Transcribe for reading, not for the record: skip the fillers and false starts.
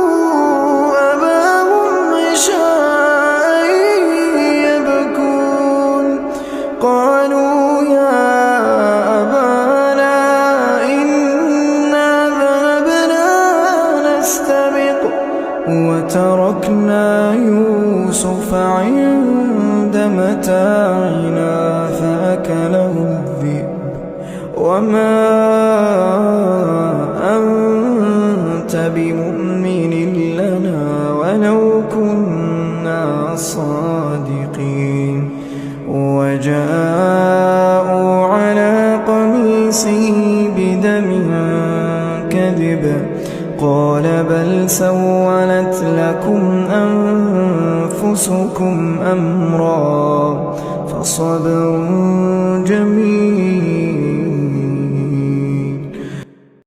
وجاءوا أباهم عشاء يبكون قالوا يا أبانا إنا ذهبنا نستبق وتركنا يوسف عند متاعنا فأكله الذئب وما أنت بمؤمن لنا ولو كنا صادقين وجاءوا على قميصه بدم كذب قال بل سولت لكم أنفسكم أمرا فصبر جميل